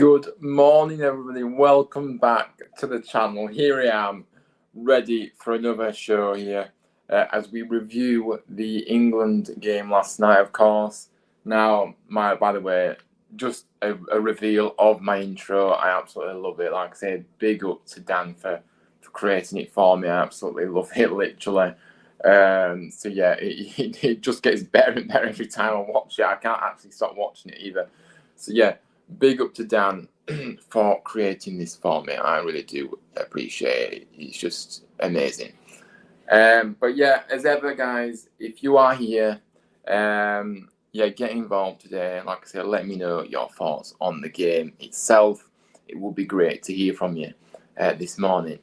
Good morning, everybody. Welcome back to the channel. Here I am, ready for another show here as we review the England game last night, of course. Now, by the way, just a reveal of my intro. I absolutely love it. Like I say, big up to Dan for creating it for me. I absolutely love it, literally. So yeah, it just gets better and better every time I watch it. I can't actually stop watching it either. So yeah, big up to Dan for creating this for me. I really do appreciate it. It's just amazing. But yeah, as ever, guys, if you are here, yeah, get involved today. Like I said, let me know your thoughts on the game itself. It would be great to hear from you this morning.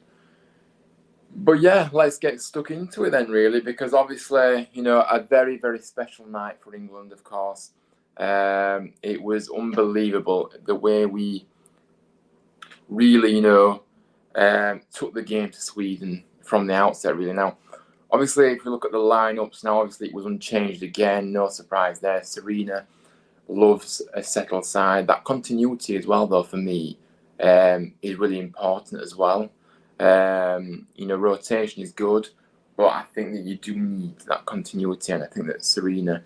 But yeah, let's get stuck into it then, really, because obviously, you know, a very, very special night for England, of course. It was unbelievable the way we really, you know, took the game to Sweden from the outset, really. Now, obviously, if you look at the lineups now, obviously it was unchanged again. No surprise there. Serena loves a settled side. That continuity as well, though, for me, is really important as well. You know, rotation is good, but I think that you do need that continuity, and I think that Serena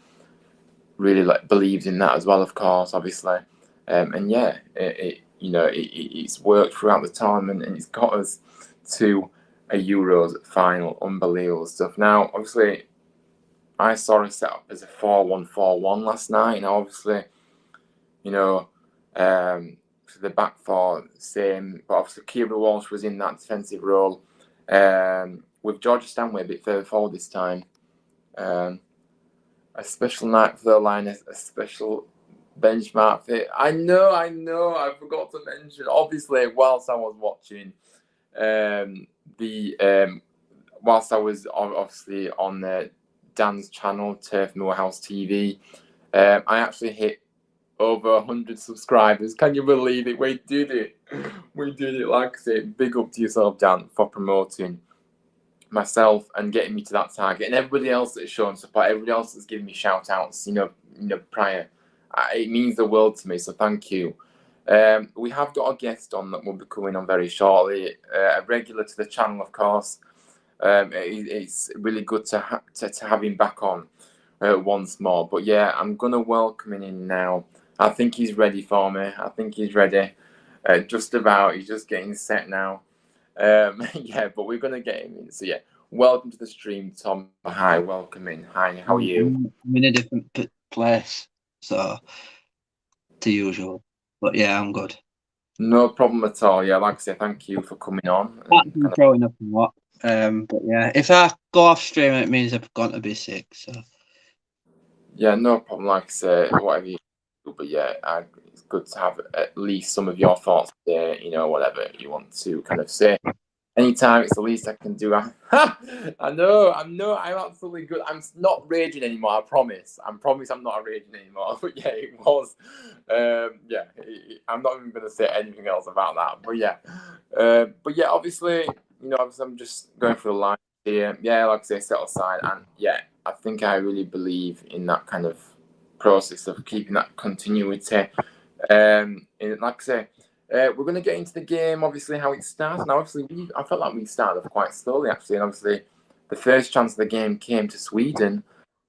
really believes in that as well, of course, obviously. And yeah, it's worked throughout the tournament, and it's got us to a Euros final. Unbelievable stuff. Now, obviously, I saw it set up as a 4-1-4-1 last night, and obviously, you know, the back four, same, but obviously Kira Walsh was in that defensive role, with Georgia Stanway a bit further forward this time. A special night for the Lionesses, a special benchmark fit. I know, I forgot to mention, obviously, whilst I was watching whilst I was obviously on Dan's channel, Turf Moorhouse TV, I actually hit over 100 subscribers. Can you believe it? We did it. We did it. Like I said, big up to yourself, Dan, for promoting myself and getting me to that target, and everybody else that's shown support, everybody else that's given me shout outs, you know, prior. It means the world to me, so thank you. We have got a guest on that will be coming on very shortly, a regular to the channel, of course. It's really good to have him back on once more. But yeah, I'm gonna welcome him in now. I think he's ready for me. I think he's ready. Just about. He's just getting set now. Yeah, but we're gonna get him in. So yeah, welcome to the stream, Tom. Hi, welcome in. Hi, how are you? I'm in a different place, so to usual. But yeah, I'm good. No problem at all. Yeah, like I said, thank you for coming on. I'm throwing up and what. But yeah, if I go off stream, it means I've gone to be sick. So yeah, no problem. Like I said, whatever you do, but yeah, it's good to have at least some of your thoughts there. You know, whatever you want to kind of say. Anytime, it's the least I can do. I know, I'm absolutely good. I'm not raging anymore, I promise. I'm not raging anymore. But yeah, it was. Yeah, I'm not even going to say anything else about that. But yeah, obviously, you know, I'm just going through the line here. Yeah, like I say, set aside. And yeah, I think I really believe in that kind of process of keeping that continuity. And like I say, we're going to get into the game, obviously, how it starts. Now, obviously, I felt like we started off quite slowly, actually. And obviously, the first chance of the game came to Sweden.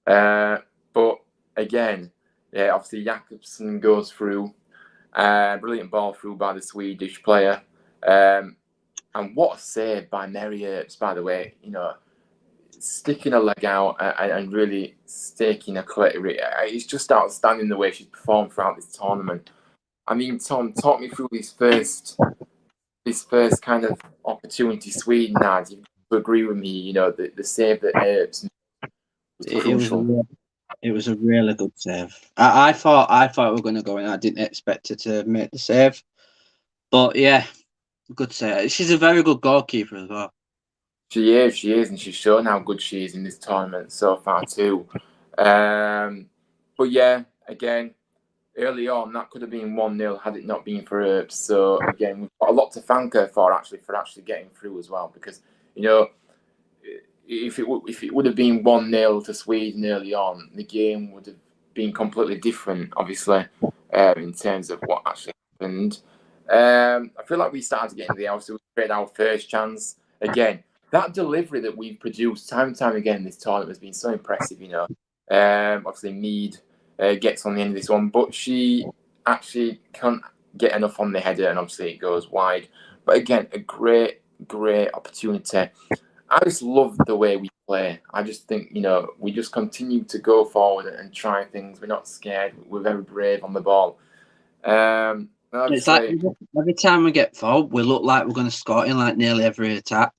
But again, yeah, obviously, Jakobsen goes through. Brilliant ball through by the Swedish player. And what a save by Mary Earps, by the way. You know, sticking a leg out and really staking a clear. It's just outstanding the way she's performed throughout this tournament. I mean, Tom, talk me through this first kind of opportunity Sweden had. You agree with me? You know, the save that Earps was crucial. It was a really good save. I thought we were going to go in. I didn't expect her to make the save, but yeah, good save. She's a very good goalkeeper as well. She is, and she's shown how good she is in this tournament so far too. But yeah, again, early on, that could have been 1-0 had it not been for Earps. So again, we've got a lot to thank her for actually getting through as well. Because you know, if it would have been 1-0 to Sweden early on, the game would have been completely different, obviously, in terms of what actually happened. I feel like we started to get into the house. We created our first chance. Again, that delivery that we've produced time and time again in this tournament has been so impressive, you know. Obviously, Mead gets on the end of this one, but she actually can't get enough on the header, and obviously it goes wide. But again, a great opportunity. I just love the way we play. I just think, you know, we just continue to go forward and try things. We're not scared. We're very brave on the ball. It's like every time we get forward, we look like we're going to score in like nearly every attack.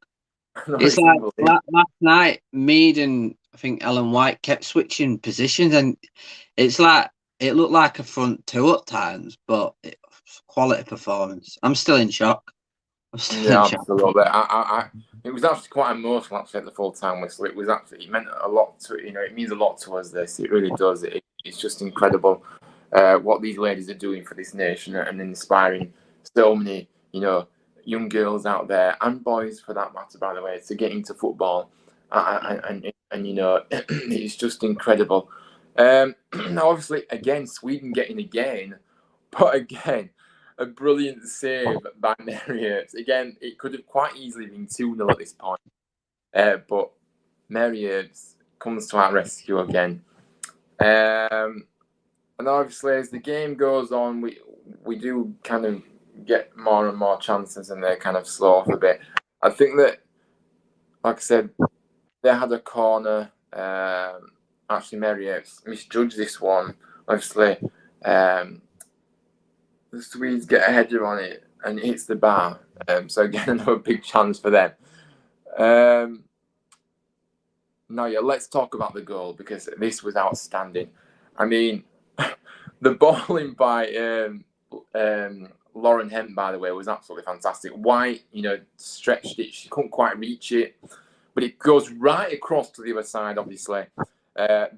It's like last night, Mead and I think Ellen White kept switching positions, and it's like it looked like a front two at times, but quality performance. I'm still in shock. Absolutely. It was actually quite emotional actually at the full time whistle. It meant a lot to, you know, it means a lot to us. This, it really does. It's just incredible what these ladies are doing for this nation and inspiring so many, you know, young girls out there and boys for that matter, by the way, to get into football. And you know, it's just incredible. Now, obviously, again, Sweden getting again, but again, a brilliant save by Mary Earps. Again, it could have quite easily been 2-0 at this point. But Mary Earps comes to our rescue again. And obviously, as the game goes on, we do kind of get more and more chances and they kind of slow off a bit. I think that, like I said, they had a corner. Actually, Mary Earps misjudged this one. Obviously, the Swedes get a header on it and it hits the bar. So again, another big chance for them. Now, yeah, let's talk about the goal because this was outstanding. I mean, the bowling by Lauren Hemp, by the way, was absolutely fantastic. White, you know, stretched it. She couldn't quite reach it, but it goes right across to the other side, obviously.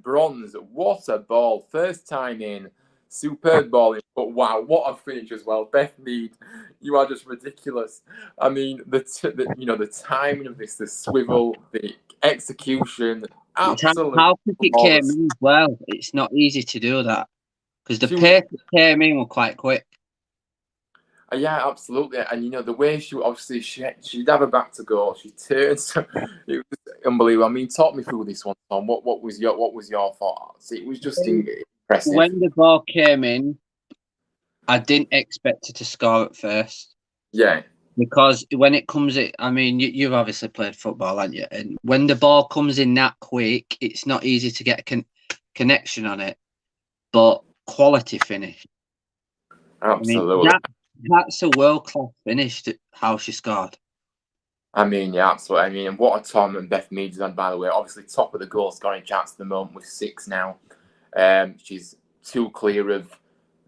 Bronze, what a ball. First time in. Superb bowling, but wow, what a finish as well. Beth Mead, you are just ridiculous. I mean, the timing of this, the swivel, the execution, absolutely. How quick it came in as well. It's not easy to do that because the pace that came in were quite quick. Yeah, absolutely. And you know the way she obviously she'd have her back to goal. She turns. It was unbelievable. I mean, talk me through this one, Tom. What was your thoughts? It was just impressive. When the ball came in, I didn't expect her to score at first. Yeah. Because when it comes in, I mean, you've obviously played football, haven't you? And when the ball comes in that quick, it's not easy to get a connection on it. But quality finish. Absolutely. I mean, that's a world-class finish, how she scored. I mean, yeah, absolutely. I mean, and what a tournament Beth Mead's done, by the way. Obviously, top of the goal-scoring charts at the moment with 6 now. She's 2 clear of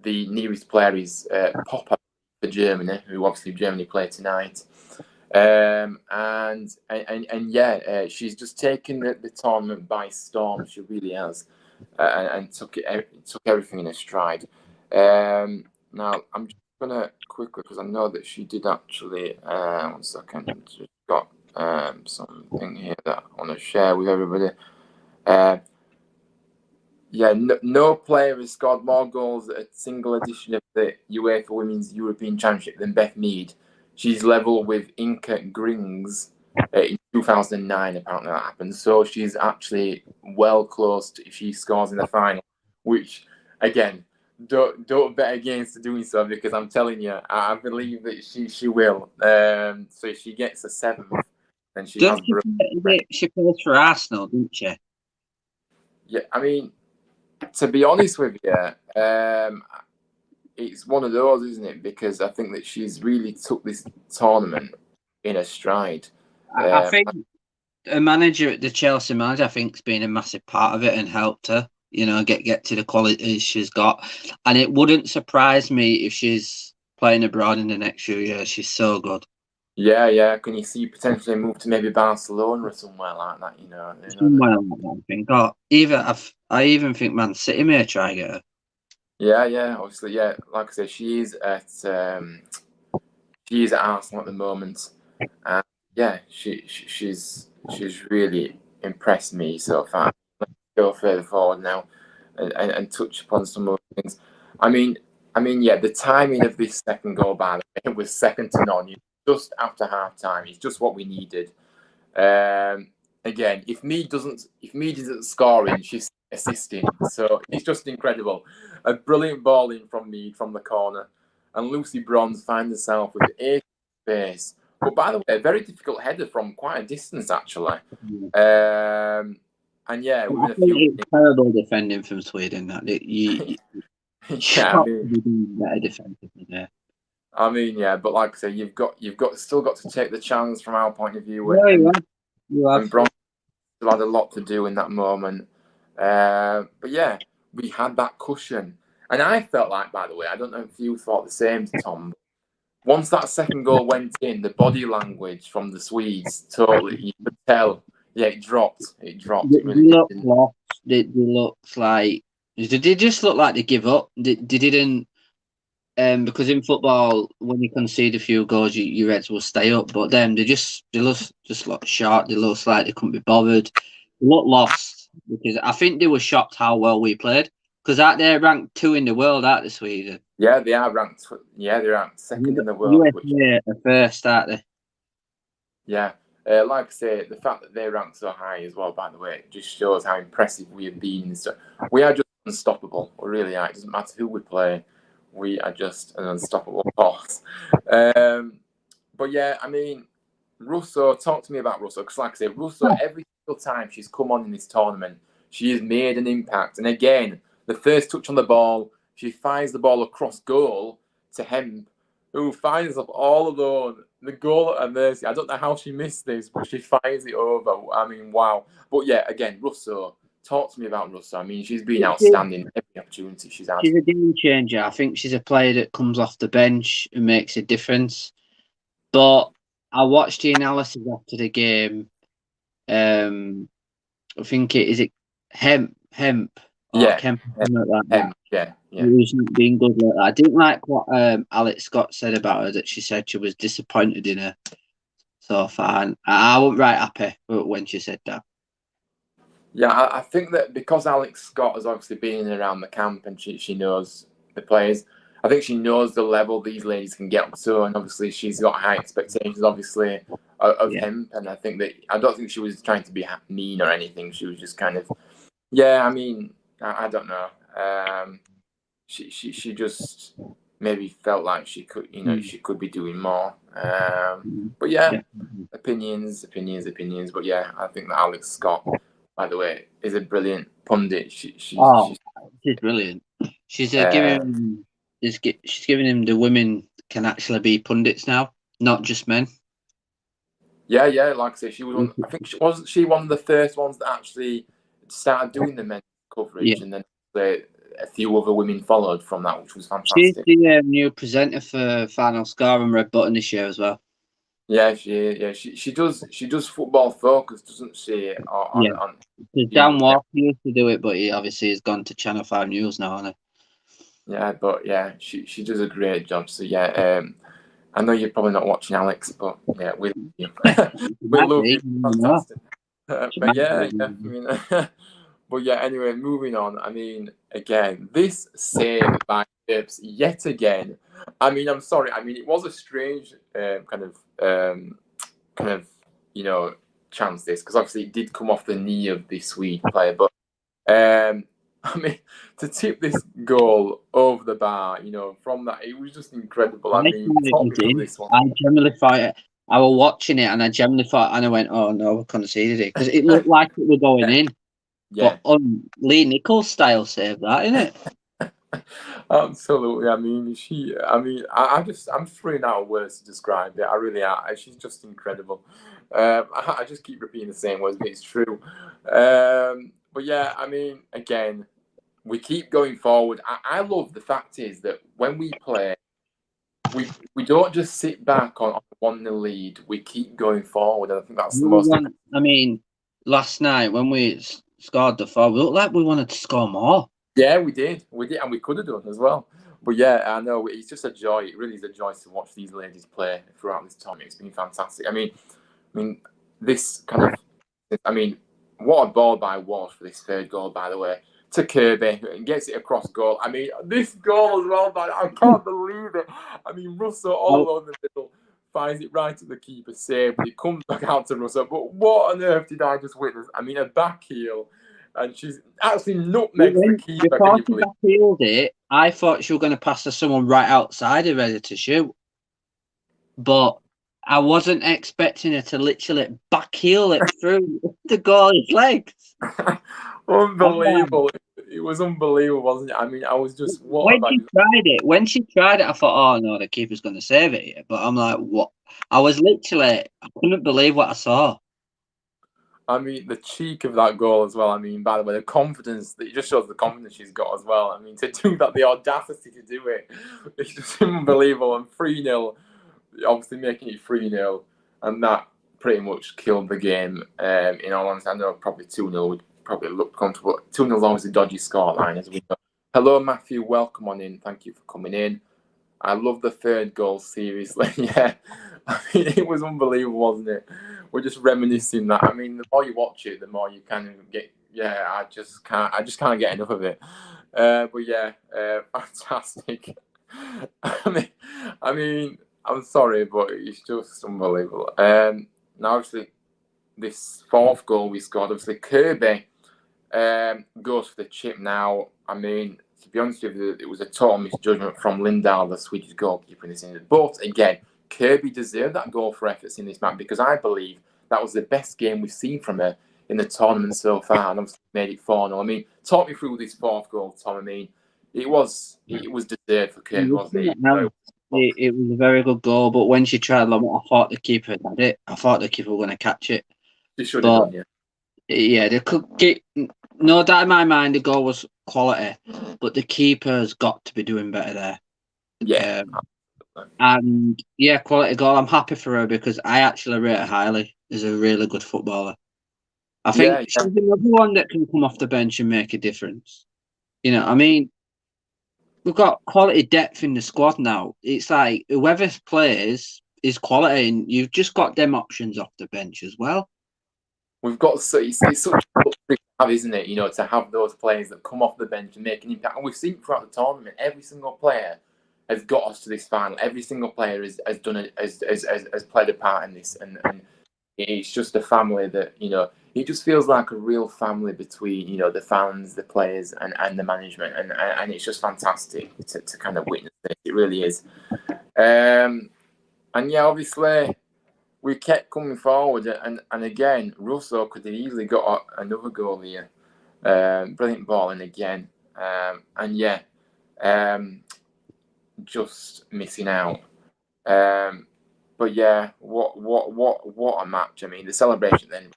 the nearest player is Popper for Germany, who obviously Germany play tonight. And yeah, she's just taken the tournament by storm. She really has, and took everything in a stride. Now I'm just gonna quickly, because I know that she did actually. 1 second, just got something here that I want to share with everybody. Yeah, no player has scored more goals at a single edition of the UEFA Women's European Championship than Beth Mead. She's level with Inka Grings in 2009. Apparently that happened. So she's actually well close to if she scores in the final, which again, don't bet against doing so because I'm telling you, I believe that she will. So if she gets a 7th, then she has. She plays for Arsenal, didn't she? Yeah, I mean, to be honest with you, it's one of those, isn't it? Because I think that she's really took this tournament in a stride. I think the Chelsea manager, I think, has been a massive part of it and helped her, you know, get to the quality she's got. And it wouldn't surprise me if she's playing abroad in the next few years. She's so good. Yeah. Can you see potentially move to maybe Barcelona or somewhere like that? You know, somewhere like that, I think. Or I even think Man City may try to get her. Yeah. Obviously, yeah. Like I said, she is at Arsenal at the moment, and yeah, she's really impressed me so far. Let's go further forward now and touch upon some more things. I mean, I mean, yeah, the timing of this second goal, by the way, it was second to none. Just after half time, it's just what we needed. Again, if Mead isn't scoring, she's assisting. So it's just incredible. A brilliant ball in from Mead from the corner, and Lucy Bronze finds herself with 8 space. But by the way, a very difficult header from quite a distance, actually. And yeah, within a few. It's terrible defending from Sweden. That yeah, I mean, better defensively there. I mean, yeah, but like I say, you've still got to take the chance from our point of view. You have. And Bronze still had a lot to do in that moment. But yeah, we had that cushion. And I felt like, by the way, I don't know if you thought the same, Tom. Once that second goal went in, the body language from the Swedes, totally, you could tell. Yeah, it dropped. It dropped. They looked lost. They looked like they just looked like they give up. They didn't. Because in football, when you concede a few goals, your Reds will stay up. But them, they just look short. They look like they couldn't be bothered. They look lost because I think they were shocked how well we played. Because they're ranked 2 in the world, aren't they, Sweden? Yeah, they are ranked. Yeah, they're ranked 2nd in the world. USA are first, aren't they? Yeah. Like I say, the fact that they're ranked so high as well, by the way, it just shows how impressive we have been. We are just unstoppable. We really are. It doesn't matter who we play. We are just an unstoppable force. But yeah, I mean, Russo, talk to me about Russo. Because like I say, Russo, every single time she's come on in this tournament, she has made an impact. And again, the first touch on the ball, she fires the ball across goal to Hemp, who finds up all alone. The goal at mercy. I don't know how she missed this, but she fires it over. I mean, wow. But yeah, again, Russo, talk to me about Russo. I mean, she's been outstanding every opportunity she's had. She's a game changer. I think she's a player that comes off the bench and makes a difference. But I watched the analysis after the game. I think it Hemp. Yeah, Kemp, yeah. Who's not being good like that. I didn't like what Alex Scott said about her, that she said she was disappointed in her so far. And I wasn't right happy when she said that. Yeah, I think that because Alex Scott has obviously been around the camp and she knows the players, I think she knows the level these ladies can get up to, and obviously she's got high expectations, obviously, of him. And I don't think she was trying to be mean or anything. She was just kind of, yeah. I mean, I don't know. She just maybe felt like she could, she could be doing more. But yeah, opinions. But yeah, I think that Alex Scott, by the way, is a brilliant pundit. She's brilliant. She's giving him the women can actually be pundits now, not just men. Yeah. Like I say, she was. I think she one of the first ones that actually started doing the men's coverage, and then a few other women followed from that, which was fantastic. She's the new presenter for Final Score and Red Button this year as well. Yeah, she does football focus, doesn't she? Dan Walker used to do it, but he obviously has gone to Channel 5 News now, hasn't he? Yeah, but yeah, she does a great job. So yeah, I know you're probably not watching Alex, but yeah, we love you. We love you. Fantastic. But yeah. I mean, but yeah. Anyway, moving on. I mean, again, this save by Tips yet again. I mean, I'm sorry. I mean, it was a strange kind of chance this, because obviously it did come off the knee of the Swede player, but I mean, to tip this goal over the bar, from that, it was just incredible. I mean, this one. I generally thought I was watching it, and I generally thought, and I went, "Oh no, we conceded it," because it looked like it was going in. Yeah. But Lee Nichols style save that, isn't it? Absolutely. I mean, I'm running out of words to describe it. I really are. She's just incredible. I just keep repeating the same words, but it's true. But yeah, I mean, again, we keep going forward. I love the fact is that when we play, we don't just sit back on a 1-0 lead. We keep going forward. And I think that's the most. I mean, last night when we scored the 4, we looked like we wanted to score more. Yeah, we did, and we could have done as well. But yeah, I know it's just a joy. It really is a joy to watch these ladies play throughout this tournament. It's been fantastic. I mean, this kind of, what a ball by Walsh for this third goal, by the way. to Kirby and gets it across goal. I mean, this goal as well, man, I can't believe it. I mean, Russell all along the middle finds it right at the keeper save, but it comes back out to Russell. But what on earth did I just witness? I mean, a back heel, and she's actually nutmegs the keeper. Before she back heeled it, I thought she was going to pass to someone right outside her ready to shoot. But I wasn't expecting her to literally back heel it through the goalie's legs. Unbelievable. It was unbelievable, wasn't it? I mean, I was just... When she tried it, I thought, oh, no, the keeper's going to save it here. But I'm like, what? I couldn't believe what I saw. I mean, the cheek of that goal as well. I mean, by the way, the confidence, it just shows the confidence she's got as well. I mean, to do that, the audacity to do it, it's just unbelievable. And 3-0, obviously making it 3-0, and that pretty much killed the game. In all honesty, I know probably 2-0 would probably look comfortable. 2-0 is always a dodgy scoreline, as we know. Hello, Matthew. Welcome on in. Thank you for coming in. I love the third goal, seriously. Yeah, I mean, it was unbelievable, wasn't it? We're just reminiscing that. I mean, the more you watch it, the more you kind of get. Yeah, I just can't get enough of it. But yeah, fantastic. I mean, I'm sorry, but it's just unbelievable. Now, obviously, this fourth goal we scored, obviously Kirby goes for the chip. Now, I mean, to be honest with you, it was a total misjudgment from Lindahl, the Swedish goalkeeper, in this inning. But again, Kirby deserved that goal for efforts in this match, because I believe that was the best game we've seen from her in the tournament so far, and obviously made it 4-0. I mean, talk me through this fourth goal, Tom. I mean, it was deserved for Kirby, wasn't it? It was a very good goal, but when she tried, I thought the keeper had it. I thought the keeper was going to catch it. She should have done, yeah. Yeah, they could get. No doubt in my mind, the goal was quality, but the keeper's got to be doing better there. Yeah. And yeah, quality goal. I'm happy for her because I actually rate her highly. Is a really good footballer. I think she's another one that can come off the bench and make a difference. You know, I mean, we've got quality depth in the squad now. It's like whoever plays is quality, and you've just got them options off the bench as well. We've got it's such a luxury to have, isn't it? You know, to have those players that come off the bench and make an impact. And we've seen throughout the tournament, every single player has got us to this final. Every single player has played a part in this, and it's just a family that, you know, it just feels like a real family between, you know, the fans, the players, and the management, and it's just fantastic to kind of witness this. It really is. And yeah, obviously, we kept coming forward, and again, Russo could have easily got another goal here. Brilliant balling again, and yeah, just missing out. But yeah, what a match! I mean, the celebration then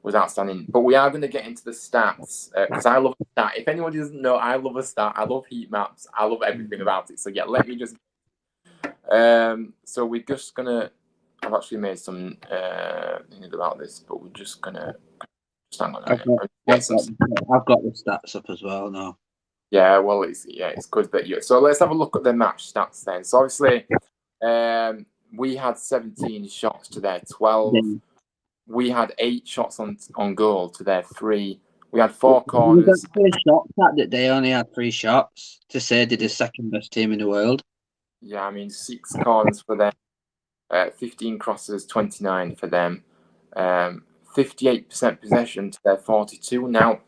was outstanding. But we are going to get into the stats, because I love a stat. If anyone doesn't know, I love a stat. I love heat maps. I love everything about it. So yeah, let me just. So we're just gonna. I've actually made some things about this, but we're just gonna hang on. I've got the stats up as well now. Yeah, well, it's good that you. So let's have a look at the match stats then. So obviously, we had 17 shots to their 12. Yeah. We had 8 shots on goal to their 3. We had 4 corners. We got 3 shots that they only had 3 shots to say they're the second best team in the world. Yeah, I mean 6 corners for them. 15 crosses, 29 for them. 58% possession to their 42. Now,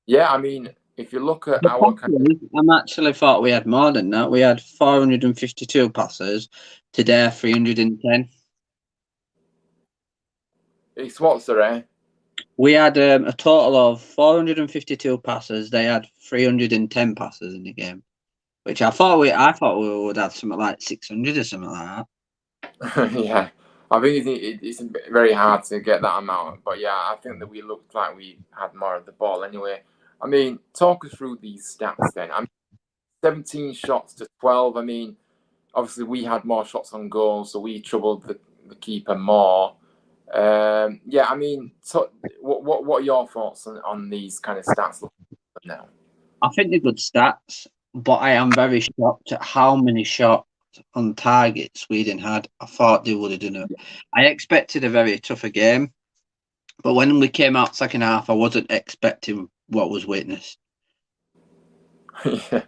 yeah, I mean, if you look at our... I actually thought we had more than that. We had 452 passes to their 310. It's what, sorry? We had a total of 452 passes. They had 310 passes in the game, which I thought we would have something like 600 or something like that. Yeah, I think it's very hard to get that amount, but yeah, I think that we looked like we had more of the ball anyway. I mean, talk us through these stats then. I mean, 17 shots to 12. I mean, obviously we had more shots on goal, so we troubled the keeper more. Yeah, I mean, what are your thoughts on these kind of stats now? I think they're good stats, but I am very shocked at how many shots on target Sweden had. I thought they would have done it. I expected a very tougher game, but when we came out second half, I wasn't expecting what was witnessed. Yeah,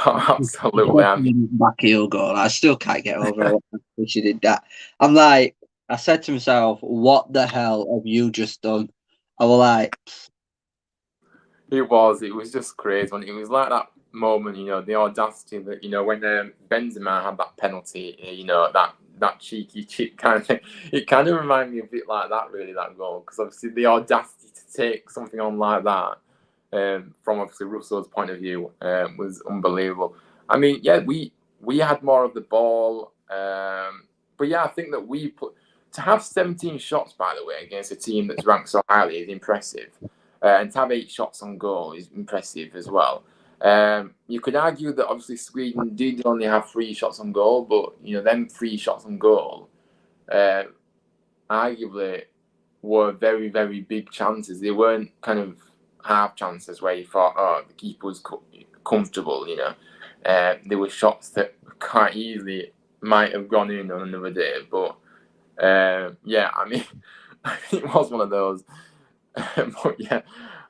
absolutely. I mean, back heel goal. I still can't get over it. She did that. I'm like, I said to myself, "What the hell have you just done?" I was like, it was just crazy. When it was like that moment, the audacity that when Benzema had that penalty, that cheeky chip kind of thing. It kind of reminded me a bit like that, really, that goal, because obviously the audacity to take something on like that, from obviously Russo's point of view, was unbelievable. I mean, yeah, we had more of the ball, but yeah, I think that to have 17 shots, by the way, against a team that's ranked so highly is impressive. And to have 8 shots on goal is impressive as well. You could argue that obviously Sweden did only have 3 shots on goal, but them 3 shots on goal, arguably, were very, very big chances. They weren't kind of half chances where you thought, oh, the keeper was comfortable. They were shots that quite easily might have gone in on another day. But yeah, I mean, it was one of those. But yeah,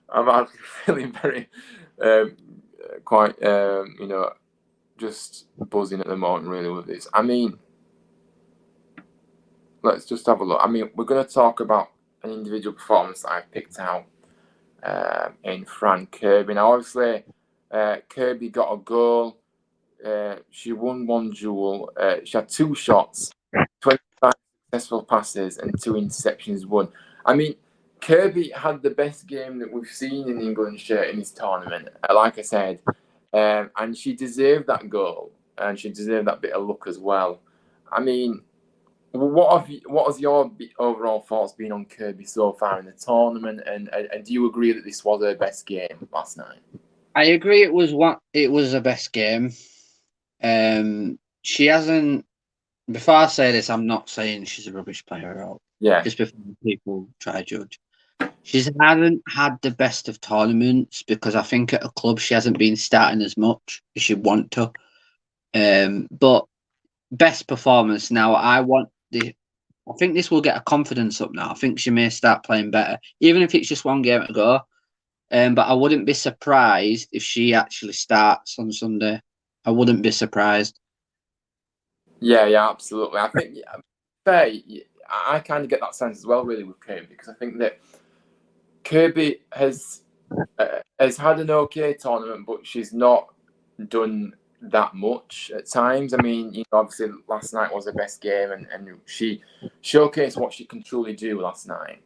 I'm actually feeling very, quite, just buzzing at the moment, really, with this. I mean, let's just have a look. I mean, we're going to talk about an individual performance that I picked out, in Fran Kirby. Now, obviously, Kirby got a goal. She won 1 duel. She had 2 shots, 25 successful passes, and 2 interceptions won. I mean, Kirby had the best game that we've seen in the England shirt in this tournament, like I said, and she deserved that goal, and she deserved that bit of luck as well. I mean, what has your overall thoughts been on Kirby so far in the tournament, and do you agree that this was her best game last night? I agree. It was the best game. She hasn't. Before I say this, I'm not saying she's a rubbish player at all. Yeah. Just before people try to judge, she hasn't had the best of tournaments because I think at a club she hasn't been starting as much as she'd want to. But best performance now. I think this will get her confidence up now. I think she may start playing better, even if it's just 1 game to go. But I wouldn't be surprised if she actually starts on Sunday. I wouldn't be surprised. Yeah, absolutely. I think I kind of get that sense as well, really, with Kirby, because I think that Kirby has had an okay tournament, but she's not done that much at times. I mean, obviously last night was her best game, and she showcased what she can truly do last night.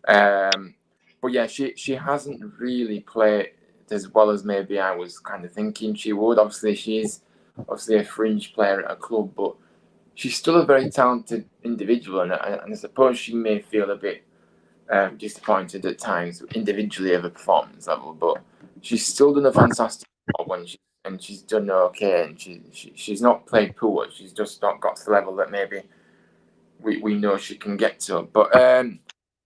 But yeah, she hasn't really played as well as maybe I was kind of thinking she would. Obviously, she's a fringe player at a club, but she's still a very talented individual, and I suppose she may feel a bit disappointed at times individually of a performance level, but she's still done a fantastic job she's done okay, and she's not played poor. She's just not got to the level that maybe we know she can get to. But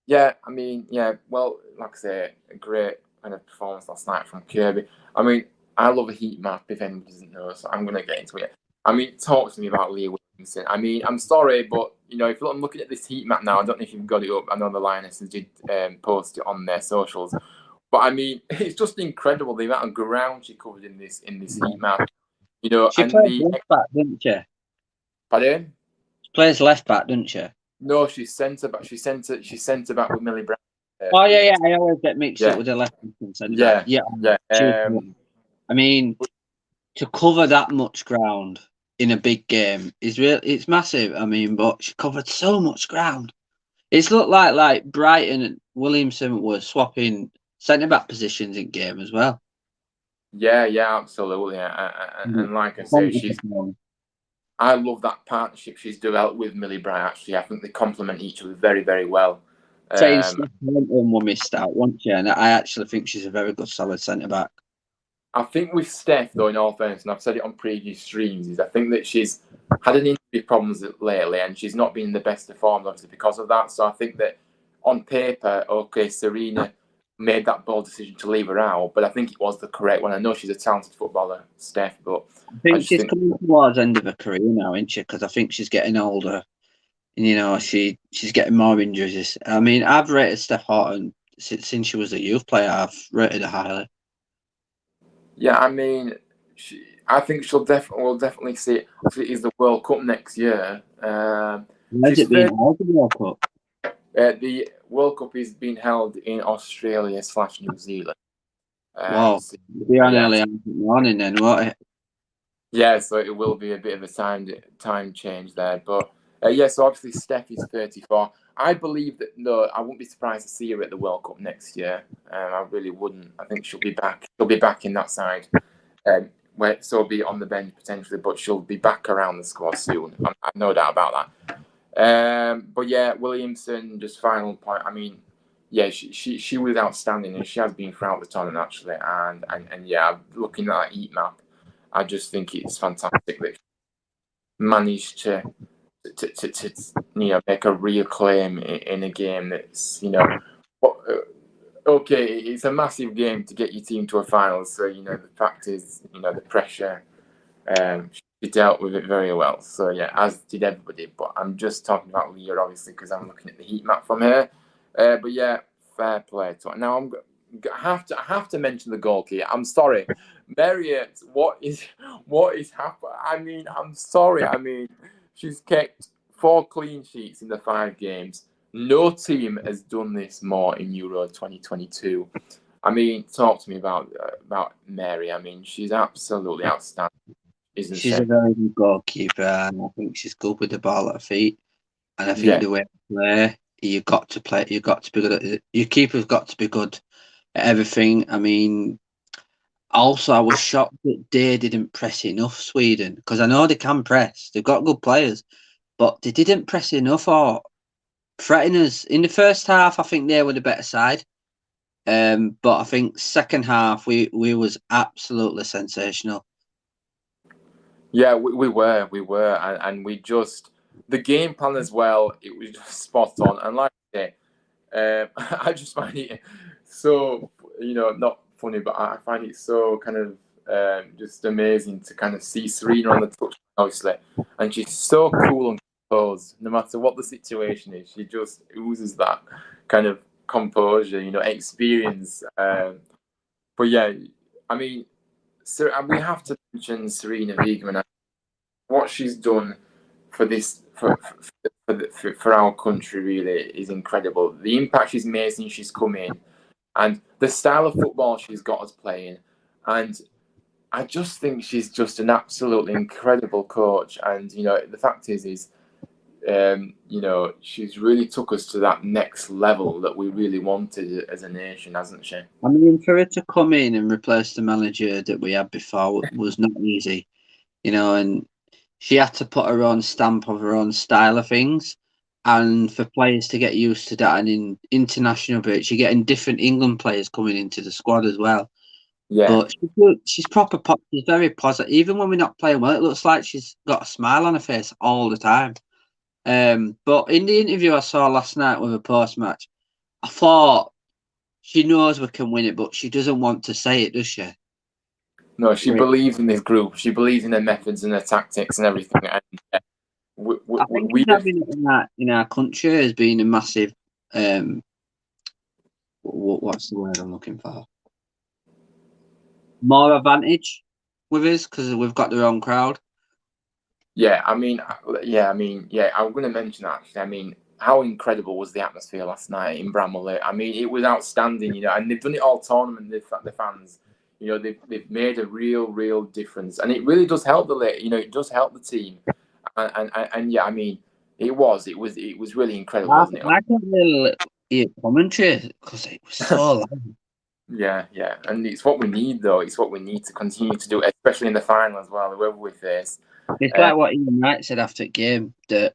yeah, I mean, yeah, well, like I say, a great kind of performance last night from Kirby. I mean, I love a heat map, if anybody doesn't know, so I'm going to get into it. I mean, talk to me about Leah Williamson. I mean, I'm sorry, but, if I'm looking at this heat map now, I don't know if you've got it up. I know the Lionesses did post it on their socials. But, I mean, it's just incredible the amount of ground she covered in this heat map. She plays left back, didn't she? Pardon? She plays left back, doesn't she? No, she's centre back. She's centre back with Millie Brown. Oh yeah. I always get mixed up with the left and centre. Yeah. I mean, to cover that much ground in a big game it's massive. I mean, but she covered so much ground. It's looked like Brighton and Williamson were swapping centre back positions in game as well. Yeah, absolutely. And like I say, I love that partnership she's developed with Millie Brown. Actually, I think they complement each other very, very well. Saying Steph missed out, wasn't she? And I actually think she's a very good, solid centre back. I think with Steph, though, in all fairness, and I've said it on previous streams, is I think that she's had an injury problems lately, and she's not been in the best of form, obviously, because of that. So I think that on paper, okay, Serena made that bold decision to leave her out, but I think it was the correct one. I know she's a talented footballer, Steph, but I think she's coming towards the end of her career now, isn't she? Because I think she's getting older, and she's getting more injuries. I mean, I've rated Steph Horton since she was a youth player. I've rated her highly. Yeah, I mean, I think we'll definitely see it. Obviously, it is the World Cup next year. Where's it being held, the World Cup? The World Cup is being held in Australia/New Zealand. Wow, So, it'll be on early morning then, won't it? Yeah, so it will be a bit of a time change there, but yeah. So obviously, Steph is 34. I believe that I wouldn't be surprised to see her at the World Cup next year. I really wouldn't. I think she'll be back. She'll be back in that side. So be on the bench potentially, but she'll be back around the squad soon. I've no doubt about that. But yeah, Williamson. Just final point. I mean, yeah, she was outstanding, and she has been throughout the tournament actually. And yeah, looking at that heat map, I just think it's fantastic that she managed to make a real claim in a game that's okay, it's a massive game to get your team to a final. So the fact is the pressure. She dealt with it very well. So yeah, as did everybody. But I'm just talking about Leah obviously because I'm looking at the heat map from her. But yeah, fair play to her. Now I have to mention the goalkeeper. I'm sorry, Marriott. What is happening? I mean, I'm sorry. I mean, she's kept 4 clean sheets in the 5 games. No team has done this more in Euro 2022. I mean, talk to me about Mary. I mean, she's absolutely outstanding, isn't she? She's a very good goalkeeper, and I think she's good with the ball at her feet. And I think the way to play, you got to be good at it. Your keeper's got to be good at everything. I mean, also, I was shocked that they didn't press enough, Sweden, because I know they can press. They've got good players, but they didn't press enough or threaten us. In the first half, I think they were the better side. But I think second half, we was absolutely sensational. Yeah, we were, and we just the game plan as well. It was just spot on, and like I say, I just find it so not funny, but I find it so kind of just amazing to kind of see Serena on the touch, obviously, and she's so cool and composed. No matter what the situation is, she just oozes that kind of composure, experience. But yeah, I mean, so we have to mention Serena Wiegman. What she's done for this for our country really is incredible. The impact she's made since she's come in, and the style of football she's got us playing, and I just think she's just an absolutely incredible coach. And the fact is she's really took us to that next level that we really wanted as a nation, hasn't she? I mean, for her to come in and replace the manager that we had before was not easy, and she had to put her own stamp of her own style of things. And for players to get used to that, and in international breaks, you're getting different England players coming into the squad as well. Yeah. But she's proper she's very positive. Even when we're not playing well, it looks like she's got a smile on her face all the time. But in the interview I saw last night with her post-match, I thought she knows we can win it, but she doesn't want to say it, does she? No, she believes in this group. She believes in their methods and their tactics and everything. And I think having it in our country has been a massive. What's the word I'm looking for? More advantage with us because we've got the wrong crowd. Yeah, I'm going to mention that actually. I mean, how incredible was the atmosphere last night in Bramall? I mean, it was outstanding, and they've done it all tournament. The fans, they've made a real difference, and it really does help it does help the team, and yeah, I mean, it was really incredible, wasn't it? I can't really hear commentary because it was so loud. Yeah, and it's what we need, though. It's what we need to continue to do, especially in the final as well, whoever we face. It's like what Ian Wright said after the game, that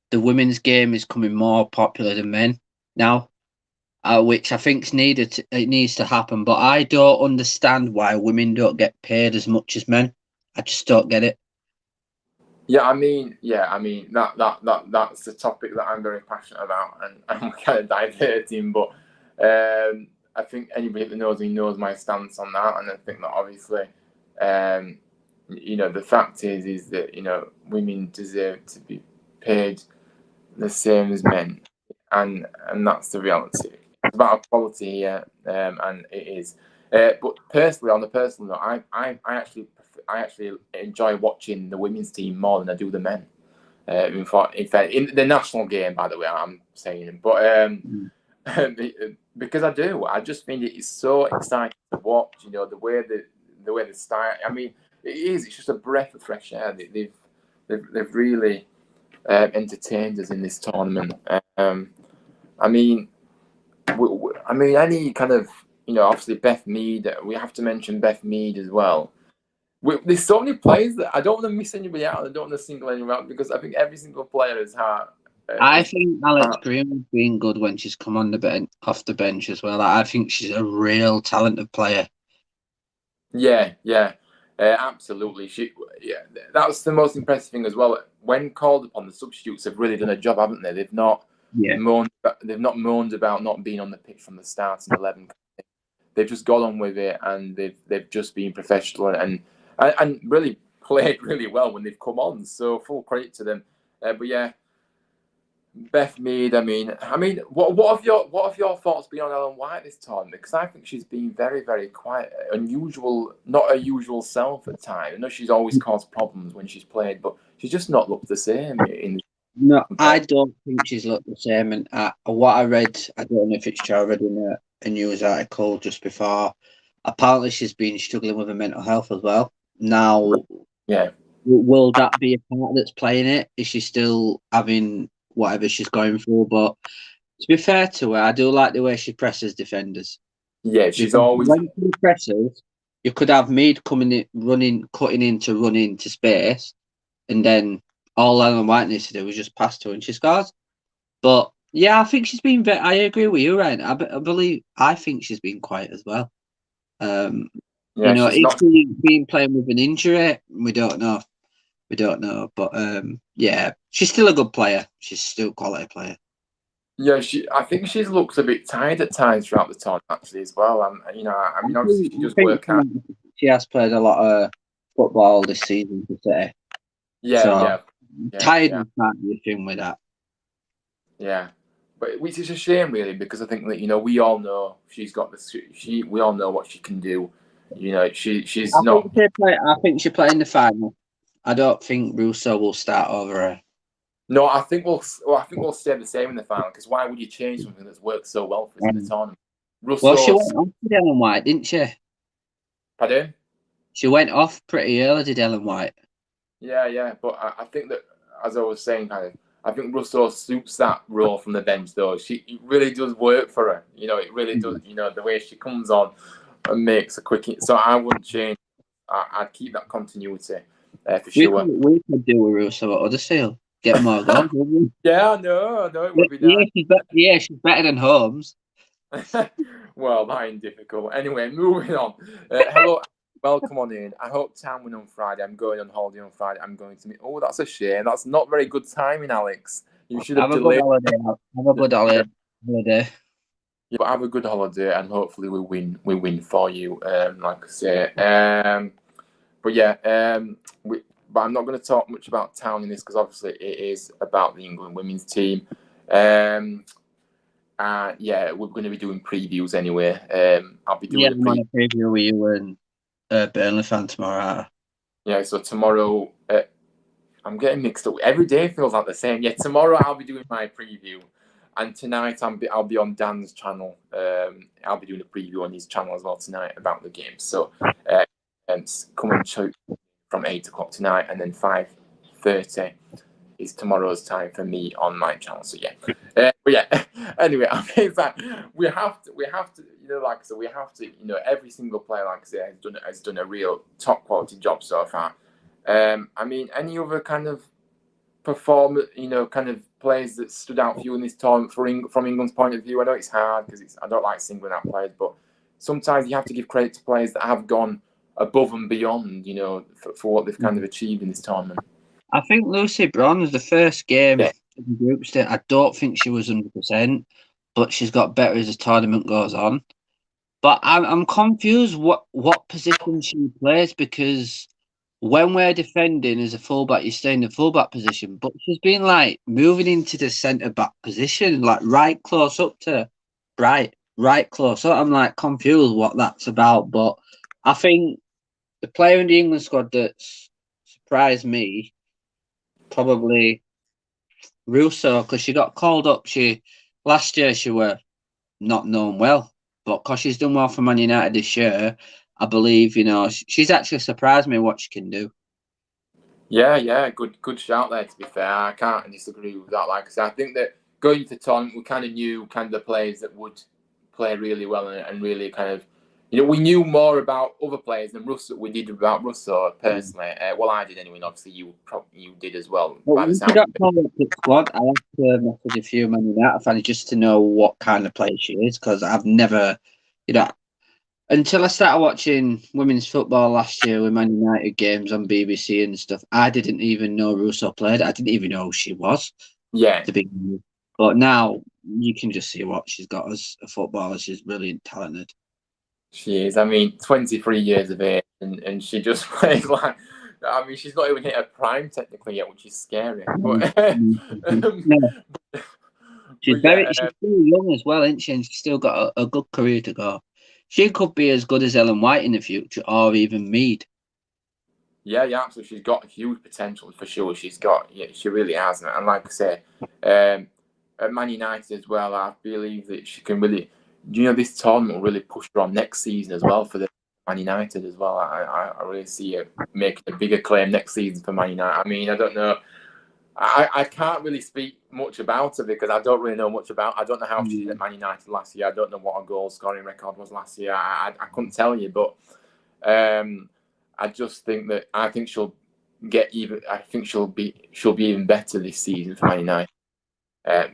the women's game is becoming more popular than men now, which I think it needs to happen. But I don't understand why women don't get paid as much as men. I just don't get it. Yeah, I mean that's the topic that I'm very passionate about, and I'm kind of diverting, but I think anybody that knows me knows my stance on that, and I think that obviously, the fact is that women deserve to be paid the same as men, and that's the reality. It's about equality here, and it is. But personally, on the personal note, I actually enjoy watching the women's team more than I do the men. In fact, in the national game, by the way, I'm saying, but because I just think it is so exciting to watch. You know, the way they start. I mean, it is. It's just a breath of fresh air. They've really entertained us in this tournament. I mean, any kind of, you know, obviously Beth Mead. We have to mention Beth Mead as well. There's so many players that I don't want to miss anybody out. I don't want to single anyone out because I think every single player is hard. I think Alex Greenwood's been good when she's come on the bench, off the bench as well. I think she's a real talented player. Yeah, absolutely. That was the most impressive thing as well. When called upon, the substitutes have really done a job, haven't they? They've not moaned about not being on the pitch from the start in 11. They've just got on with it, and they've just been professional and really played really well when they've come on. So full credit to them. But yeah, Beth Mead. I mean, what have your thoughts been on Ellen White this tournament? Because I think she's been very, very quiet, unusual, not her usual self at times. I know she's always caused problems when she's played, but she's just not looked the same. No, I don't think she's looked the same. And what I read, I don't know if it's true, I read in a news article just before. Apparently, she's been struggling with her mental health as well. Now, will that be a part that's playing it? Is she still having whatever she's going through? But to be fair to her, I do like the way she presses defenders. Yeah, she's always when she presses. You could have Mead coming in, cutting into space, and then all Ellen White needs to do is just pass to her and she scores. But yeah, I think she's been. I agree with you, Ryan. I think she's been quiet as well. You know, it's been playing with an injury. We don't know. But yeah, she's still a good player. She's still a quality player. Yeah, I think she's looked a bit tired at times throughout the tournament, actually, as well. You know, I mean, obviously she does work out. She has played a lot of football this season, to say. Yeah. Tired can't be a thing with that. Yeah, but which is a shame, really, because I think that, you know, we all know she's got we all know what she can do. You know, she's not. I think she'll play in the final. I don't think Russo will start over her. No, I think we'll stay the same in the final, because why would you change something that's worked so well for us in the tournament? Well, she went off with Ellen White, didn't she? Pardon? She went off pretty early, did Ellen White? Yeah, but I think that, as I was saying, I think Russo suits that role from the bench, though. It really does work for her. You know, it really does. You know, the way she comes on and makes a quick. So I wouldn't change. I'd keep that continuity for sure. We could do a Russo at Huddersfield. Get more goals, wouldn't we? Yeah, I know. It would be nice. She's better than Holmes. Well, that ain't difficult. Anyway, moving on. Hello, welcome on in. I hope Tam win on Friday. I'm going on holiday on Friday. I'm going to meet. Oh, that's a shame. That's not very good timing, Alex. You should have delayed. Have a good holiday. Yeah, but have a good holiday, and hopefully we win for you. Like I say. But yeah. But I'm not going to talk much about Town in this, because obviously it is about the England women's team. Yeah, we're going to be doing previews anyway. I'll be doing a preview with you and Burnley fan tomorrow. Yeah, so tomorrow, I'm getting mixed up. Every day feels like the same. Yeah, tomorrow I'll be doing my preview, and tonight I'll be on Dan's channel. I'll be doing a preview on his channel as well tonight about the game. So, and come and show from 8 o'clock tonight, and then 5:30 is tomorrow's time for me on my channel. So yeah, but yeah. Anyway, I mean, in fact, we have to, you know, like I said, we have to, you know, every single player, like I said, has done a real top quality job so far. I mean, any other kind of performance, you know, kind of players that stood out for you in this tournament from England's point of view? I know it's hard because I don't like singling out players, but sometimes you have to give credit to players that have gone above and beyond, you know, for what they've kind of achieved in this tournament. I think Lucy Bronze, the first game in the group stage, I don't think she was 100%, but she's got better as the tournament goes on. But I'm confused what position she plays, because when we're defending as a fullback, you stay in the fullback position, but she's been like moving into the centre back position, like right close up to Bright. right close up. I'm like confused what that's about, but I think the player in the England squad that's surprised me probably Russo, because she got called up. Last year she were not known well, but because she's done well for Man United this year, I believe she's actually surprised me what she can do. Yeah, good shout there. To be fair, I can't disagree with that. Like I said, I think that going into the tournament, we kind of knew kind of the players that would play really well and really kind of, we knew more about other players than Russo. We did about Russo personally. Well, I did anyway. And obviously, you did as well. But By the when she sound. got called up to the squad, I have to message a few Man United fans just to know what kind of player she is, because I've never, until I started watching women's football last year with Man United games on BBC and stuff, I didn't even know Russo played. I didn't even know who she was. Yeah. To begin with. But now you can just see what she's got as a footballer. She's brilliant, talented. She is. I mean, 23 years of age, and she just plays like. I mean, she's not even hit her prime technically yet, which is scary. But, she's still young as well, isn't she? And she's still got a good career to go. She could be as good as Ellen White in the future, or even Mead. Yeah, absolutely. She's got huge potential for sure. She really has. And like I say, at Man United as well, I believe that she can really, this tournament will really push her on next season as well for the Man United as well. I really see her making a bigger claim next season for Man United. I mean, I don't know. I can't really speak much about her because I don't really know much about. I don't know how she did at Man United last year. I don't know what her goal scoring record was last year. I couldn't tell you, but I just think that she'll get even. I think she'll be even better this season for Man United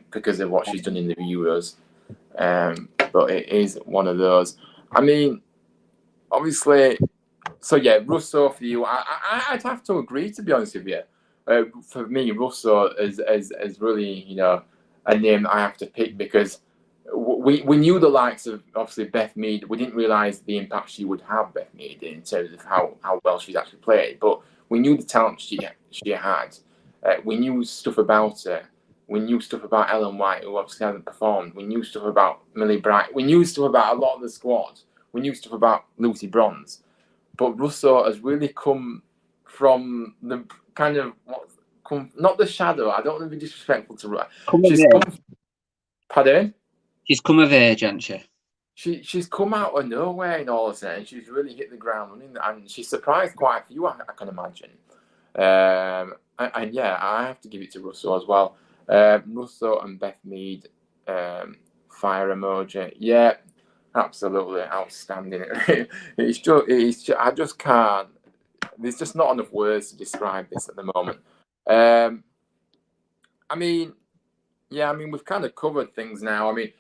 because of what she's done in the Euros. But it is one of those. I mean, obviously. So yeah, Russo for you. I'd have to agree, to be honest with you. For me, Russo is really a name I have to pick because we knew the likes of obviously Beth Mead. We didn't realise the impact she would have, Beth Mead, in terms of how well she's actually played. But we knew the talent she had. We knew stuff about her. We knew stuff about Ellen White, who obviously hasn't performed. We knew stuff about Millie Bright. We knew stuff about a lot of the squad. We knew stuff about Lucy Bronze. But Russo has really come from the kind of not the shadow. I don't want to be disrespectful to her. Pardon? She's come of age, hasn't she? She's come out of nowhere in all of a sudden. She's really hit the ground running, and she's surprised quite a few. I can imagine. And yeah, I have to give it to Russo as well. Russo and Beth Mead, fire emoji. Yeah. Absolutely outstanding. I just can't. There's just not enough words to describe this at the moment. I mean, we've kind of covered things now. I mean,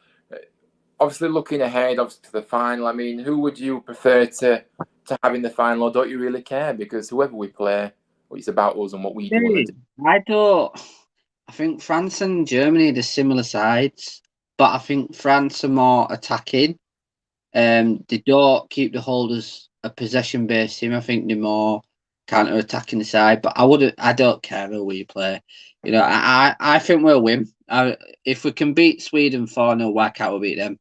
obviously looking ahead, obviously to the final. I mean, who would you prefer to have in the final, or don't you really care? Because whoever we play, it's about us and what we do. I don't. I think France and Germany are similar sides, but I think France are more attacking. They don't keep the holders a possession-based team. I think they're more counter-attacking the side. But I don't care who we play. I think we'll win. If we can beat Sweden 4-0, why can't we beat them?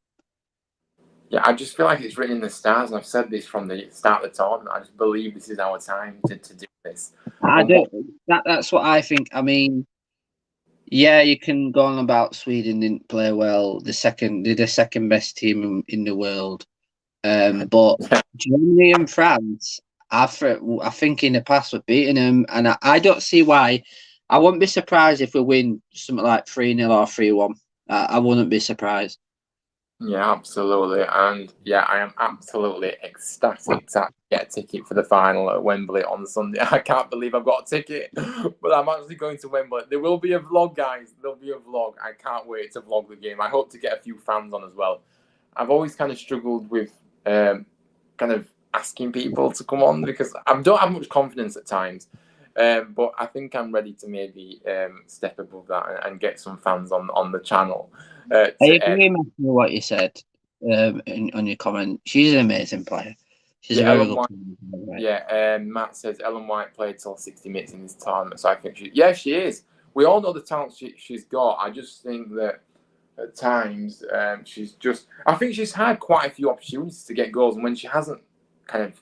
Yeah, I just feel like it's written in the stars, and I've said this from the start of the tournament. I just believe this is our time to do this. That's what I think. I mean, yeah, you can go on about Sweden didn't play well. They're the second best team in the world. But Germany and France, I think in the past we've beaten them, and I don't see why. I wouldn't be surprised if we win something like 3-0 or 3-1. I wouldn't be surprised. Yeah, absolutely. And yeah, I am absolutely ecstatic to get a ticket for the final at Wembley on Sunday. I can't believe I've got a ticket, but I'm actually going to Wembley. There will be a vlog, guys. There'll be a vlog. I can't wait to vlog the game. I hope to get a few fans on as well. I've always kind of struggled with kind of asking people to come on because I don't have much confidence at times. But I think I'm ready to maybe step above that and get some fans on the channel. I agree with what you said on your comment. She's an amazing player. She's a very good player. Right? Yeah, Matt says Ellen White played till 60 minutes in this tournament, so I think she is. We all know the talent she's got. I just think that at times. She's just, I think she's had quite a few opportunities to get goals, and when she hasn't kind of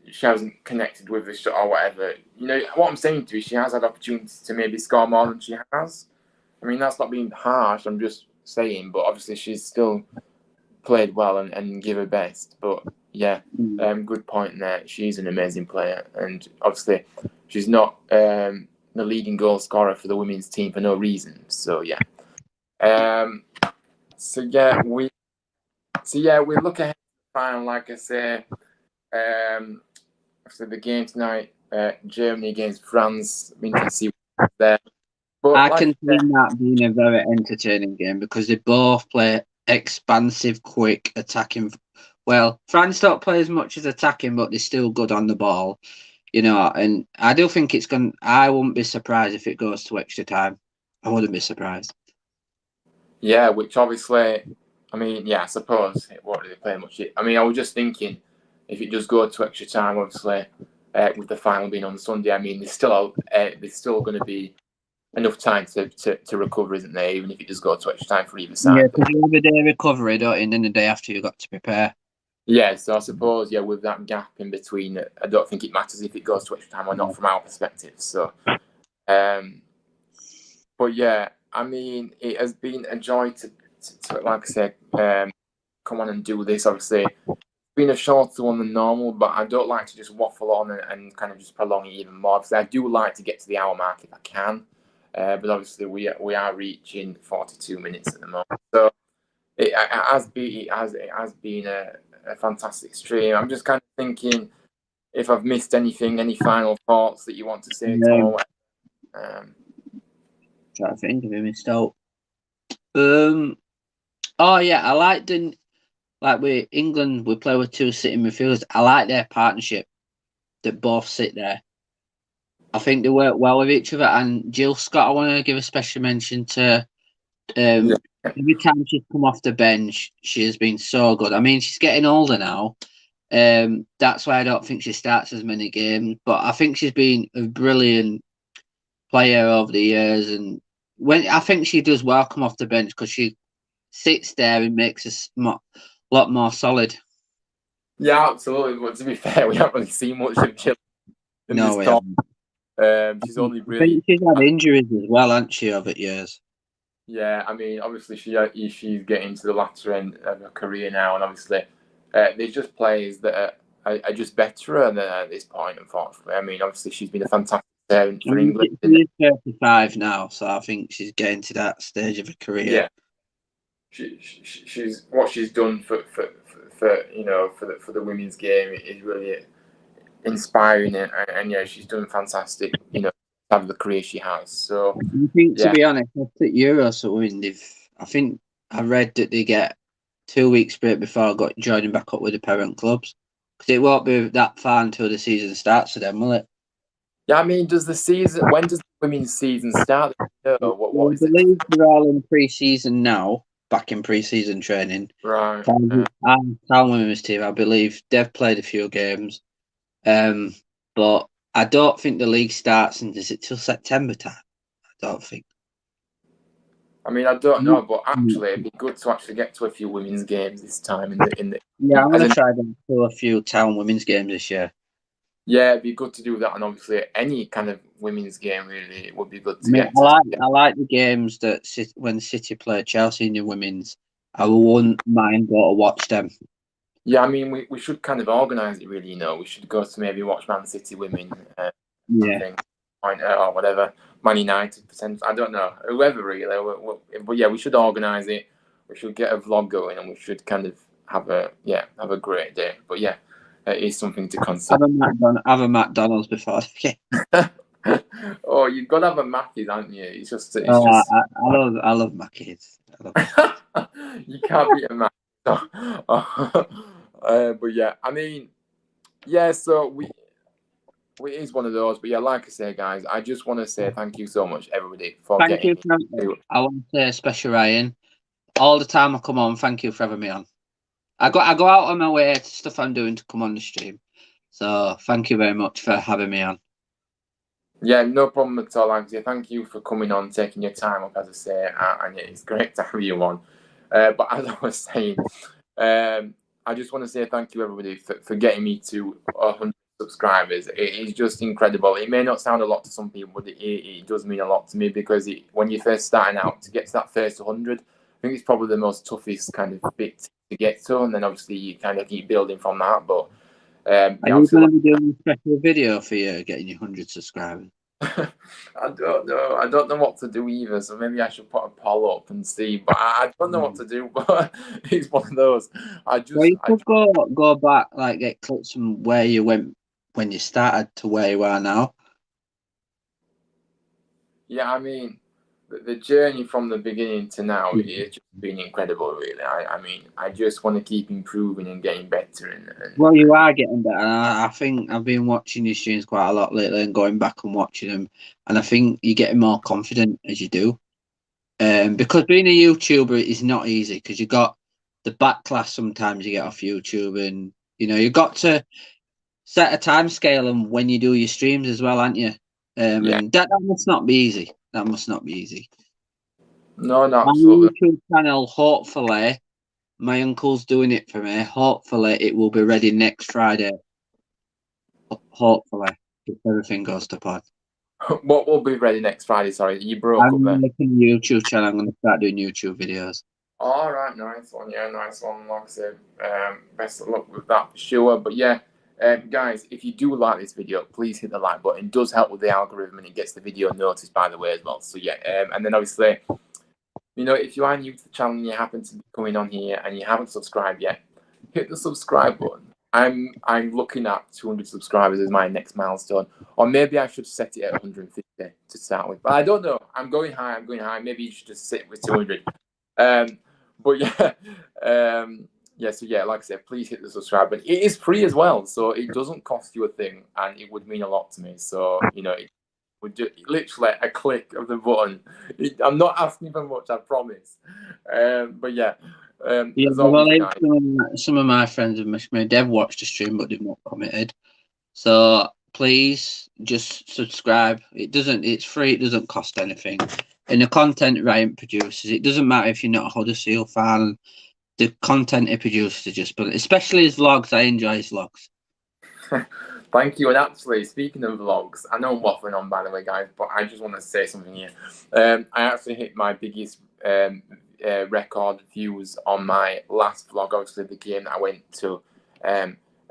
she hasn't connected with the shot or whatever. You know what I'm saying to you? She has had opportunities to maybe score more than she has. I mean, that's not being harsh. I'm just saying, but obviously she's still played well and give her best. But yeah, good point there. She's an amazing player, and obviously she's not the leading goal scorer for the women's team for no reason. So yeah, so yeah, we look ahead to the final. Like I say, so the game tonight, Germany against France. I mean, to see what's there. But I can see that being a very entertaining game because they both play expansive, quick, attacking. Well, France don't play as much as attacking, but they're still good on the ball, you know. And I do think it's going. I wouldn't be surprised if it goes to extra time. I wouldn't be surprised. Yeah, which obviously, I mean, yeah, I suppose what do they play much? I mean, I was just thinking if it does go to extra time, obviously, with the final being on Sunday, I mean, there's still going to be enough time to recover, isn't there? Even if it does go to extra time for either side. Yeah, because you have a day recovery, don't you? And then the day after, you've got to prepare. Yeah, so I suppose, yeah, with that gap in between, I don't think it matters if it goes to extra time or not from our perspective. So, but yeah, I mean, it has been a joy to like I said, come on and do this. Obviously, it's been a shorter one than normal, but I don't like to just waffle on and kind of just prolong it even more. Because I do like to get to the hour mark if I can, but obviously we are reaching 42 minutes at the moment. So it has been a fantastic stream. I'm just kind of thinking if I've missed anything, any final thoughts that you want to say, Tom? Trying to think if I missed out. Oh yeah, I like with England. We play with two sitting midfielders. I like their partnership. That both sit there. I think they work well with each other. And Jill Scott, I want to give a special mention to. Every time she's come off the bench, she has been so good. I mean, she's getting older now. That's why I don't think she starts as many games. But I think she's been a brilliant player over the years. And when I think she does well come off the bench because she sits there and makes us a lot more solid. Yeah, absolutely. But to be fair, we haven't really seen much of Jill in this talk. She's only really. She's had injuries as well, hasn't she, over years? Yeah, I mean, obviously she's getting to the latter end of her career now, and obviously there's just players that are just better at this point. Unfortunately, I mean, obviously she's been a fantastic player for England. She's 35 now, so I think she's getting to that stage of her career. Yeah, she's what she's done for the women's game is really inspiring, and yeah, she's done fantastic. You know, to have the career she has. So I think, to be honest, at Euros, I think I read that they get 2 weeks break before joining back up with the parent clubs because it won't be that far until the season starts for them, will it? Yeah, I mean, when does the women's season start? What is it? I believe they're all in pre-season now, back in pre-season training. Right. Our women's team, I believe they've played a few games, but I don't think the league starts until September time. I don't think. I mean, I don't know, but actually, it'd be good to actually get to a few women's games this time. Yeah, I'm going to try to a few town women's games this year. Yeah, it'd be good to do that, and obviously, any kind of women's game really would be good to get. I like the games that when City play Chelsea in the women's. I wouldn't mind go to watch them. Yeah, I mean, we should kind of organise it really. You know, we should go to maybe watch Man City women. Or whatever, Man United potentially. I don't know, whoever really. But yeah, we should organise it. We should get a vlog going, and we should kind of have a great day. But yeah, it is something to consider. Have a McDonald's before. Oh, you've got to have a Mackey's, haven't you? It's just. I love Mackey's. You can't beat a Mackey's. But yeah, I mean, yeah. So it is one of those, but yeah, like I say, guys, I just want to say thank you so much, everybody, for getting. I want to say special, Ryan. All the time I come on, thank you for having me on. I go out on my way to stuff I'm doing to come on the stream, so thank you very much for having me on. Yeah, no problem at all, Anthony. Thank you for coming on, taking your time up, as I say, and it's great to have you on. But as I was saying, I just want to say thank you, everybody, for getting me to 100 subscribers. It is just incredible. It may not sound a lot to some people, but it does mean a lot to me, because when you're first starting out, to get to that first 100, I think it's probably the most toughest kind of bit to get to, and then obviously you kind of keep building from that. But Are you going to be doing a special video for you getting your 100 subscribers? I don't know. I don't know what to do either. So maybe I should put a poll up and see. But I don't know what to do. But it's one of those. Well, you could go back, like get clips from where you went when you started to where you are now. Yeah, I mean, the journey from the beginning to now is just been incredible, really. I mean, I just want to keep improving and getting better. Well, you are getting better. I think I've been watching your streams quite a lot lately and going back and watching them, and I think you're getting more confident as you do. Because being a YouTuber is not easy, because you got the backlash sometimes you get off YouTube, and you've got to set a time scale and when you do your streams as well, aren't you? Yeah. And that must not be easy. That must not be easy. No, absolutely. My YouTube channel, hopefully, my uncle's doing it for me. Hopefully, it will be ready next Friday. Hopefully, if everything goes to plan. What will be ready next Friday? Sorry, you broke up there. I'm making a YouTube channel. I'm going to start doing YouTube videos. All right, nice one. Yeah, nice one. Like I said, best of luck with that for sure. But yeah, guys, if you do like this video, please hit the like button. It does help with the algorithm, and it gets the video noticed, by the way, as well. So yeah, and then obviously, if you are new to the channel and you happen to be coming on here and you haven't subscribed yet, hit the subscribe button. I'm looking at 200 subscribers as my next milestone, or maybe I should set it at 150 to start with. But I don't know. I'm going high. Maybe you should just sit with 200. But yeah, so yeah, like I said, please hit the subscribe button. It is free as well, so it doesn't cost you a thing, and it would mean a lot to me. So it would just literally a click of the button. I'm not asking for much, I promise. But yeah. As always, some of my friends have messaged me. They've watched the stream, but they've not committed. So please just subscribe. It's free. It doesn't cost anything. And the content Ryan produces, it doesn't matter if you're not a Huddersfield fan. The content he produces is just brilliant, especially his vlogs. I enjoy his vlogs. Thank you. And actually, speaking of vlogs, I know I'm waffling on, by the way, guys, but I just want to say something here. I actually hit my biggest record views on my last vlog, obviously the game that I went to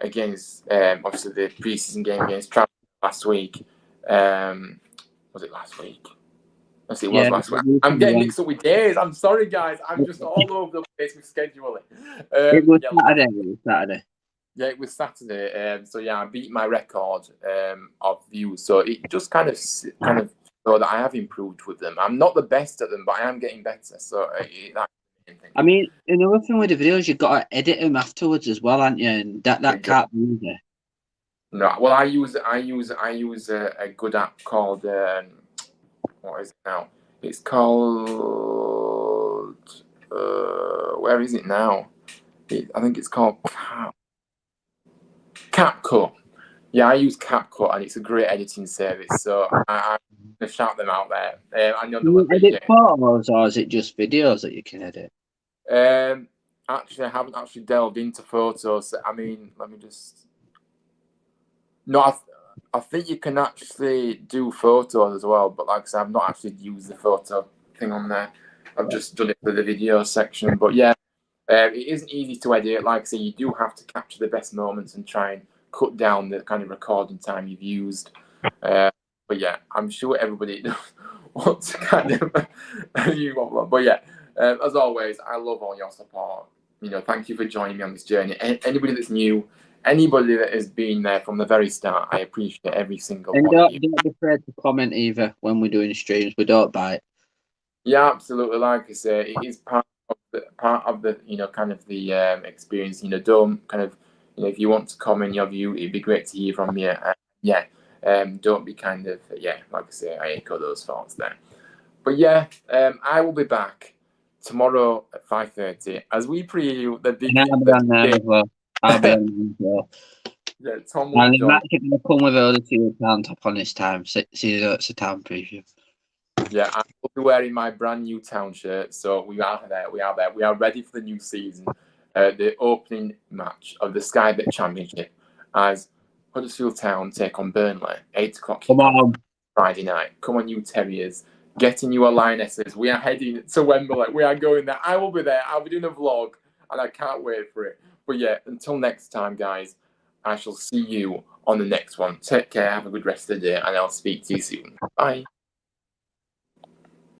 against, obviously the pre-season game against Travis last week. Was it last week? Yes, it was last week. I'm getting mixed up with days. I'm sorry, guys. I'm just all over the place with scheduling. It was Saturday. Yeah, it was Saturday. So yeah, I beat my record of views. So it just kind of so that I have improved with them. I'm not the best at them, but I am getting better. So I mean, another thing with the videos, you've got to edit them afterwards as well, aren't you? And that can't be easy. No, well, I use a good app called what is it now? It's called where is it now? I think it's called CapCut. Yeah, I use CapCut, and it's a great editing service. So I'm going to shout them out there. I know you edit photos, or is it just videos that you can edit? Actually, I haven't actually delved into photos. I mean, let me just. No, I think you can actually do photos as well, but like I said, I've not actually used the photo thing on there. I've just done it for the video section. But yeah, it isn't easy to edit. Like I say, you do have to capture the best moments and try and cut down the kind of recording time you've used. But yeah, I'm sure everybody wants to kind of but yeah, as always, I love all your support. Thank you for joining me on this journey. Anybody that's new, anybody that has been there from the very start, I appreciate every single one of you. Don't be afraid to comment either when we're doing streams. We don't bite. Yeah, absolutely. Like I say, it is part of the kind of the experience. Don't kind of if you want to comment your view, it'd be great to hear from you. Don't be kind of like I say, I echo those thoughts there. But yeah, I will be back tomorrow at 5:30 as we preview the big. I'll be on there as well. Yeah, Tom will And be the joining. match is going to come with all the two town top on this time. See it's a town preview. Yeah, I will be wearing my brand new town shirt. So we are there. We are there. We are ready for the new season. The opening match of the Sky Bet Championship as Huddersfield Town take on Burnley. 8 o'clock Come kickoff on. Friday night. Come on, you Terriers. Getting you a Lionesses. We are heading to Wembley. We are going there. I will be there. I'll be doing a vlog, and I can't wait for it. But yeah, until next time, guys, I shall see you on the next one. Take care. Have a good rest of the day, and I'll speak to you soon. Bye.